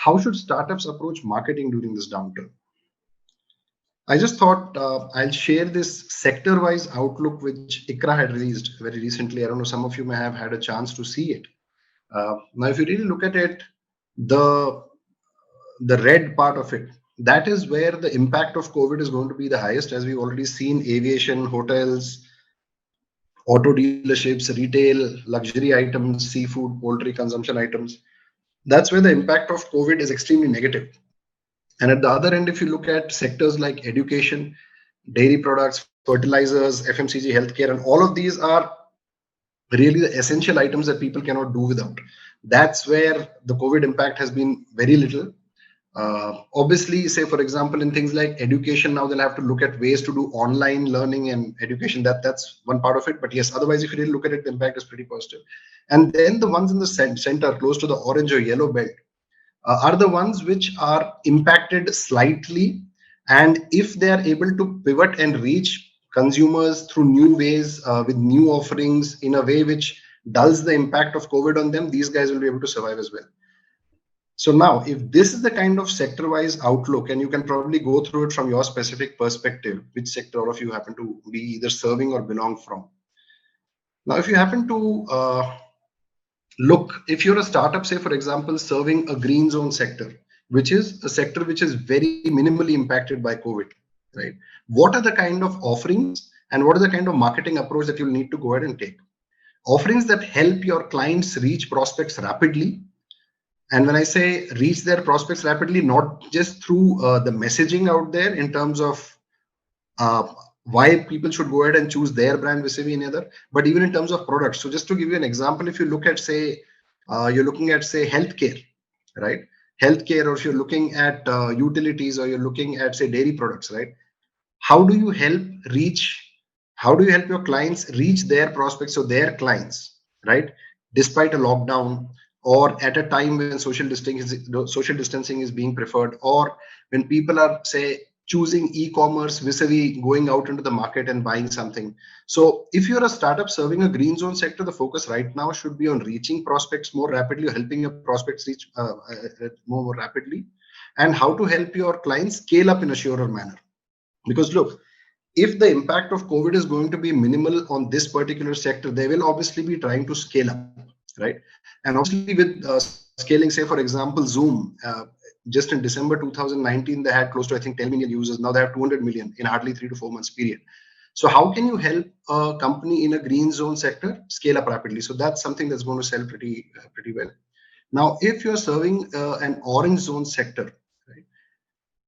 how should startups approach marketing during this downturn? I just thought I'll share this sector-wise outlook which ICRA had released very recently. I don't know, some of you may have had a chance to see it. Now, if you really look at it, the red part of it, that is where the impact of COVID is going to be the highest, as we've already seen: aviation, hotels, auto dealerships, retail, luxury items, seafood, poultry consumption items. That's where the impact of COVID is extremely negative. And at the other end, if you look at sectors like education, dairy products, fertilizers, FMCG, healthcare, and all of these are really the essential items that people cannot do without. That's where the COVID impact has been very little. Obviously, say for example, in things like education, now they'll have to look at ways to do online learning and education. That's one part of it. But yes, otherwise, if you really look at it, the impact is pretty positive. And then the ones in the center, close to the orange or yellow belt, are the ones which are impacted slightly. And if they are able to pivot and reach consumers through new ways, with new offerings in a way which dulls the impact of COVID on them, these guys will be able to survive as well. So now, if this is the kind of sector-wise outlook, and you can probably go through it from your specific perspective, which sector all of you happen to be either serving or belong from. Now, if you happen to look, if you're a startup, say for example, serving a green zone sector, which is a sector which is very minimally impacted by COVID, right? What are the kind of offerings and what are the kind of marketing approach that you'll need to go ahead and take? Offerings that help your clients reach prospects rapidly. And when I say reach their prospects rapidly, not just through the messaging out there in terms of why people should go ahead and choose their brand vis-a-vis any other, but even in terms of products. So just to give you an example, if you look at, say, you're looking at, say, healthcare, right? Healthcare, or if you're looking at utilities, or you're looking at, say, dairy products, right? How do you help your clients reach their prospects or their clients, right? Despite a lockdown, or at a time when social distancing is being preferred, or when people are, say, choosing e-commerce vis-a-vis going out into the market and buying something. So if you're a startup serving a green zone sector, the focus right now should be on reaching prospects more rapidly, or helping your prospects reach more rapidly, and how to help your clients scale up in a surer manner. Because look, if the impact of COVID is going to be minimal on this particular sector, they will obviously be trying to scale up, right? And obviously with scaling, say for example, Zoom, just in December 2019, they had close to, I think, 10 million users. Now they have 200 million in hardly 3 to 4 months period. So how can you help a company in a green zone sector scale up rapidly? So that's something that's going to sell pretty well. Now, if you're serving an orange zone sector, right,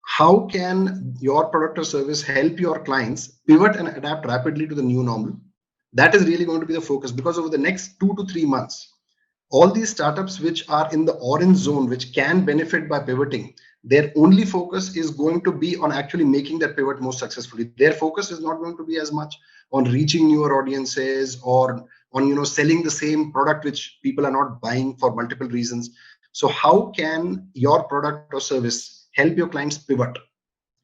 how can your product or service help your clients pivot and adapt rapidly to the new normal? That is really going to be the focus, because over the next 2 to 3 months, all these startups which are in the orange zone, which can benefit by pivoting, their only focus is going to be on actually making that pivot most successfully. Their focus is not going to be as much on reaching newer audiences, or on selling the same product which people are not buying for multiple reasons. So how can your product or service help your clients pivot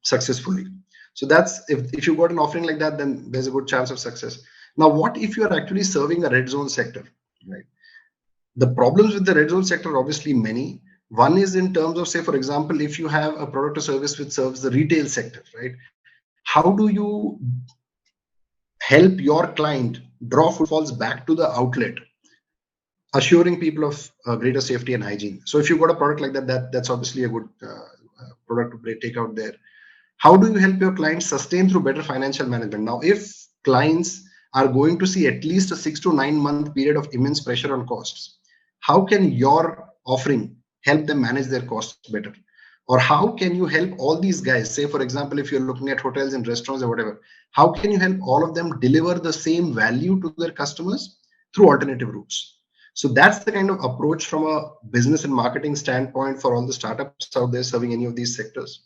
successfully? So that's, if you got an offering like that, then there's a good chance of success. Now, what if you're actually serving a red zone sector, right? The problems with the red zone sector are obviously many. One is in terms of, say, for example, if you have a product or service which serves the retail sector, right? How do you help your client draw footfalls back to the outlet, assuring people of greater safety and hygiene? So if you've got a product like that, that's obviously a good product to take out there. How do you help your clients sustain through better financial management? Now, if clients are going to see at least a 6 to 9 month period of immense pressure on costs, how can your offering help them manage their costs better? Or how can you help all these guys, say for example, if you're looking at hotels and restaurants or whatever, how can you help all of them deliver the same value to their customers through alternative routes? So that's the kind of approach from a business and marketing standpoint for all the startups out there serving any of these sectors.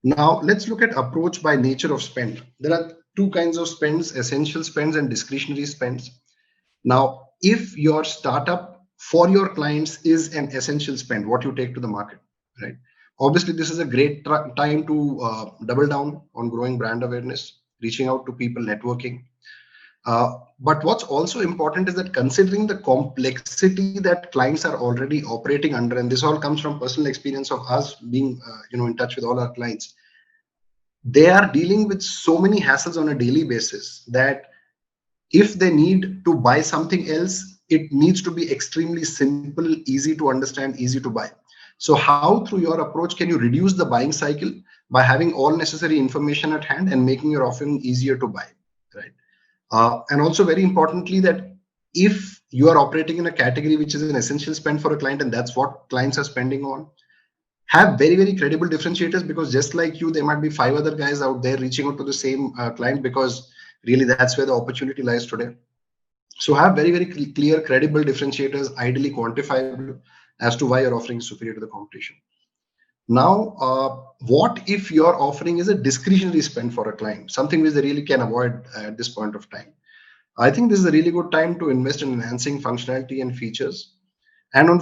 Now, let's look at approach by nature of spend. There are two kinds of spends: essential spends and discretionary spends. Now, if your startup for your clients is an essential spend, what you take to the market, right? Obviously, this is a great time to double down on growing brand awareness, reaching out to people, networking. But what's also important is that considering the complexity that clients are already operating under, and this all comes from personal experience of us being, in touch with all our clients, they are dealing with so many hassles on a daily basis that if they need to buy something else, it needs to be extremely simple, easy to understand, easy to buy. So how through your approach can you reduce the buying cycle by having all necessary information at hand and making your offering easier to buy, right? And also very importantly, that if you are operating in a category which is an essential spend for a client, and that's what clients are spending on, have very, very credible differentiators, because just like you, there might be 5 other guys out there reaching out to the same client, because really that's where the opportunity lies today. So have very, very clear, credible differentiators, ideally quantifiable, as to why your offering is superior to the competition. Now, what if your offering is a discretionary spend for a client, something which they really can avoid at this point of time? I think this is a really good time to invest in enhancing functionality and features. And on,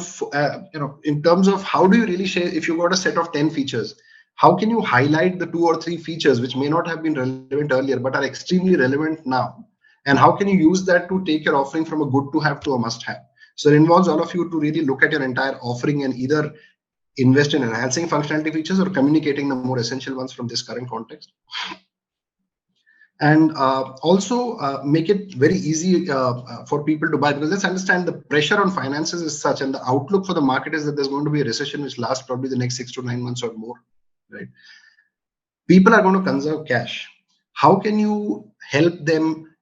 in terms of how do you really share, if you got a set of 10 features, how can you highlight the 2 or 3 features which may not have been relevant earlier but are extremely relevant now? And how can you use that to take your offering from a good to have to a must have? So it involves all of you to really look at your entire offering and either invest in enhancing functionality features or communicating the more essential ones from this current context. And also make it very easy for people to buy, because let's understand the pressure on finances is such, and the outlook for the market is that there's going to be a recession which lasts probably the next 6 to 9 months or more, right? People are going to conserve cash. How can you help them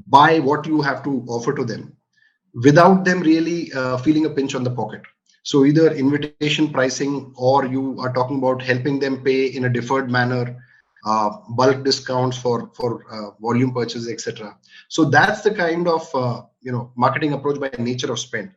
buy what you have to offer to them without them really feeling a pinch on the pocket? So either invitation pricing, or you are talking about helping them pay in a deferred manner, bulk discounts for volume purchases, etc. So that's the kind of marketing approach by nature of spend.